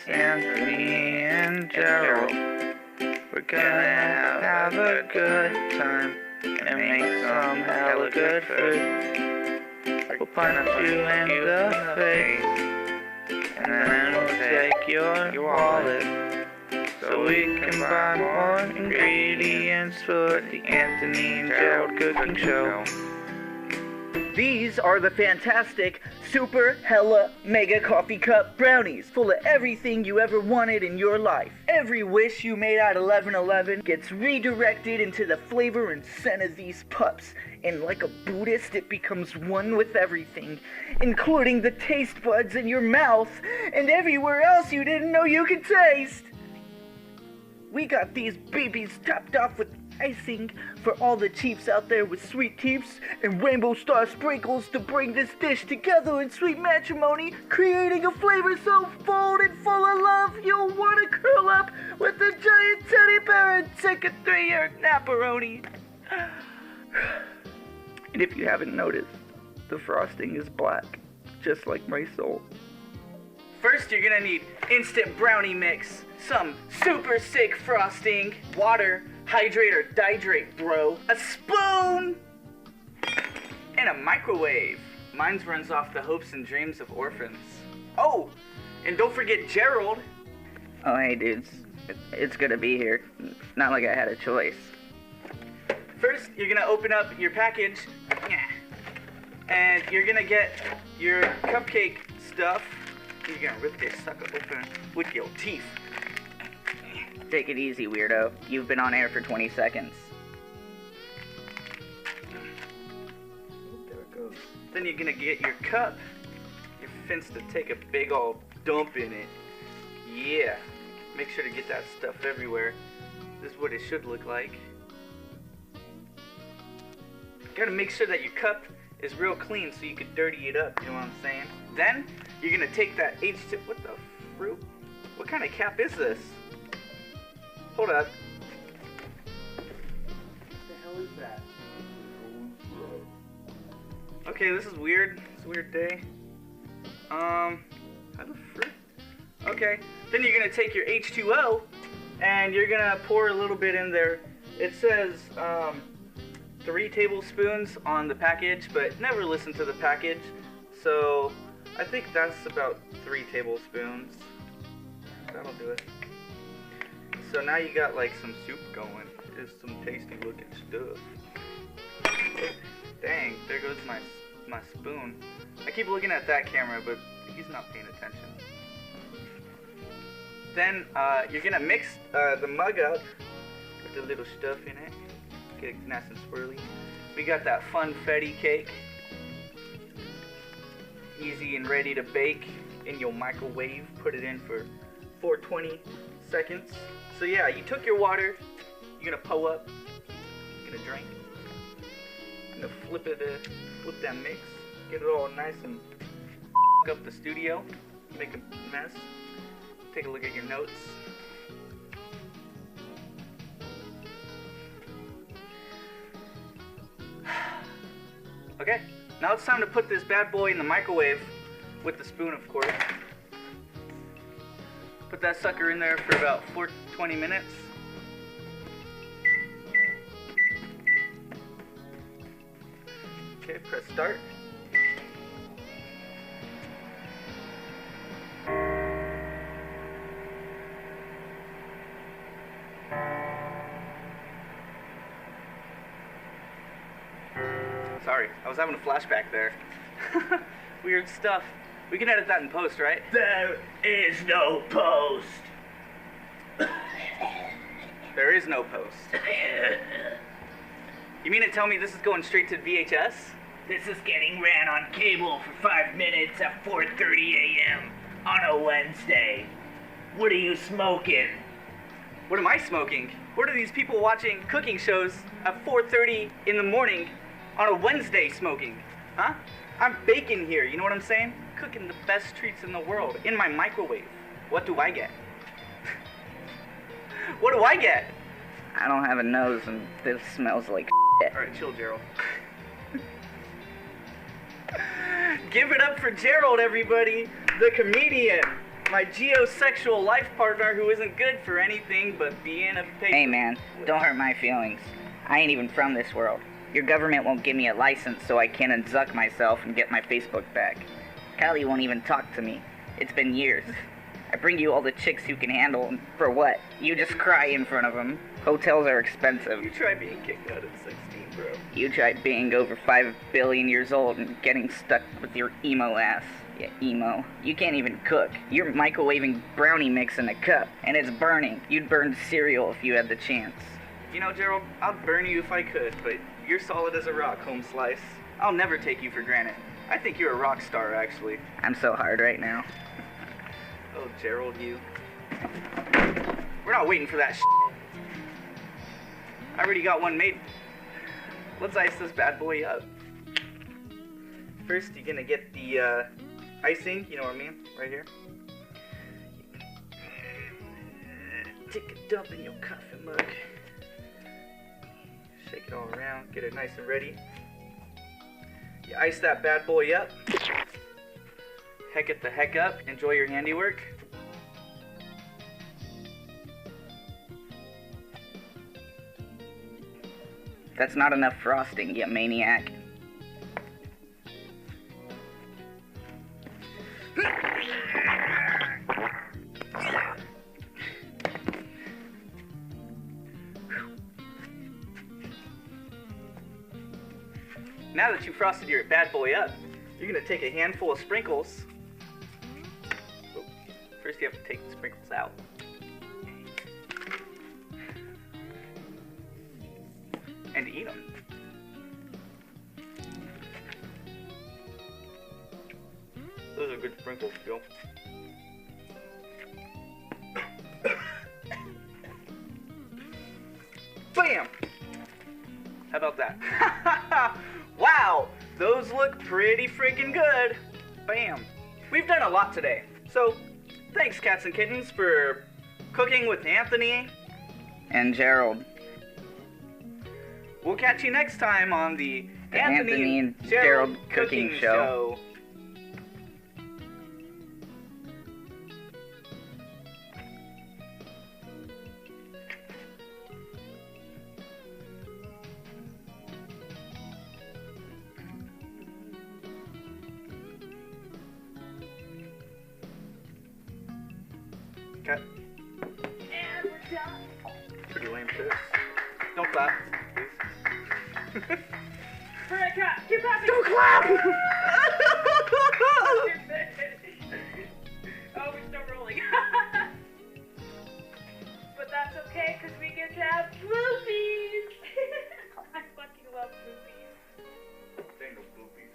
us and me and Gerald. We're gonna have a good time and make some hella good food. We'll punch you in the face, and then we'll take your wallet, so we can buy more ingredients for the Anthony and Gerald cooking show. These are the fantastic Super Hella Mega Coffee Cup Brownies, full of everything you ever wanted in your life. Every wish you made at 11:11 gets redirected into the flavor and scent of these pups, and like a Buddhist, it becomes one with everything, including the taste buds in your mouth and everywhere else you didn't know you could taste. We got these babies topped off with icing for all the chiefs out there with sweet teeps and rainbow star sprinkles to bring this dish together in sweet matrimony, creating a flavor so bold and full of love you'll want to curl up with a giant teddy bear and take a 3-year napperoni. And if you haven't noticed, the frosting is black, just like my soul. First, you're gonna need instant brownie mix, some super sick frosting, water, hydrate or dihydrate, bro, a spoon, and a microwave. Mine runs off the hopes and dreams of orphans. Oh, and don't forget Gerald. Oh, hey, dudes. It's good to be here. Not like I had a choice. First, you're gonna open up your package, and you're gonna get your cupcake stuff. You're gonna rip this sucker open with your teeth. Take it easy, weirdo. You've been on air for 20 seconds. There it goes. Then you're gonna get your cup. You're fenced to take a big old dump in it. Yeah. Make sure to get that stuff everywhere. This is what it should look like. Gotta make sure that your cup is real clean so you can dirty it up, you know what I'm saying? Then, you're gonna take that H2... What the fruit? What kind of cap is this? Hold up. What the hell is that? Okay, this is weird. It's a weird day. How the frick? Okay. Then you're gonna take your H2O and you're gonna pour a little bit in there. It says 3 tablespoons on the package, but never listen to the package. So I think that's about 3 tablespoons. That'll do it. So now you got like some soup going. It's some tasty looking stuff. Dang, there goes my spoon. I keep looking at that camera, but he's not paying attention. Then you're gonna mix the mug up with the little stuff in it. Get it nice and swirly. We got that funfetti cake. Easy and ready to bake in your microwave. Put it in for 420 seconds. So yeah, you took your water, you're gonna pull up, you're gonna drink, you're gonna flip that mix, get it all nice and up the studio, make a mess. Take a look at your notes. Okay, now it's time to put this bad boy in the microwave with the spoon, of course. Put that sucker in there for about 20 minutes. Okay, press start. Sorry, I was having a flashback there. Weird stuff. We can edit that in post, right? There is no post. There is no post. You mean to tell me this is going straight to VHS? This is getting ran on cable for 5 minutes at 4:30 a.m. on a Wednesday. What are you smoking? What am I smoking? What are these people watching cooking shows at 4:30 in the morning on a Wednesday smoking? Huh? I'm baking here, you know what I'm saying? Cooking the best treats in the world in my microwave. What do I get? What do I get? I don't have a nose and this smells like shit. Alright, chill, Gerald. Give it up for Gerald, everybody, the comedian. my geosexual life partner who isn't good for anything but being a paper. Hey man, don't hurt my feelings. I ain't even from this world. Your government won't give me a license so I can't unzuck myself and get my Facebook back. Callie won't even talk to me. It's been years. I bring you all the chicks you can handle, and for what? You just cry in front of them. Hotels are expensive. You try being kicked out at 16, bro. You try being over 5 billion years old and getting stuck with your emo ass. Yeah, emo. You can't even cook. You're microwaving brownie mix in a cup, and it's burning. You'd burn cereal if you had the chance. You know, Gerald, I'd burn you if I could, but you're solid as a rock, home slice. I'll never take you for granted. I think you're a rock star, actually. I'm so hard right now. Oh, Gerald, you. We're not waiting for that shit. I already got one made. Let's ice this bad boy up. First, you're gonna get the icing, you know what I mean, right here. Take a dump in your coffee mug. Shake it all around, get it nice and ready. You ice that bad boy up. Heck it the heck up. Enjoy your handiwork. That's not enough frosting, you maniac. Now that you frosted your bad boy up, you're gonna take a handful of sprinkles. Oh, first you have to take the sprinkles out. And eat them. Those are good sprinkles, Joe. Bam! How about that? Wow! Those look pretty freaking good. Bam! We've done a lot today. So, thanks, Cats and Kittens, for cooking with Anthony And Gerald. We'll catch you next time on the Anthony and Gerald Cooking Show. Okay. And we're done. Pretty lame shit. Don't clap, please. Alright, clap. Keep clapping. Don't clap! Oh, we're still rolling. But that's okay, because we get to have bloopies. I fucking love bloopies. There ain't no boobies.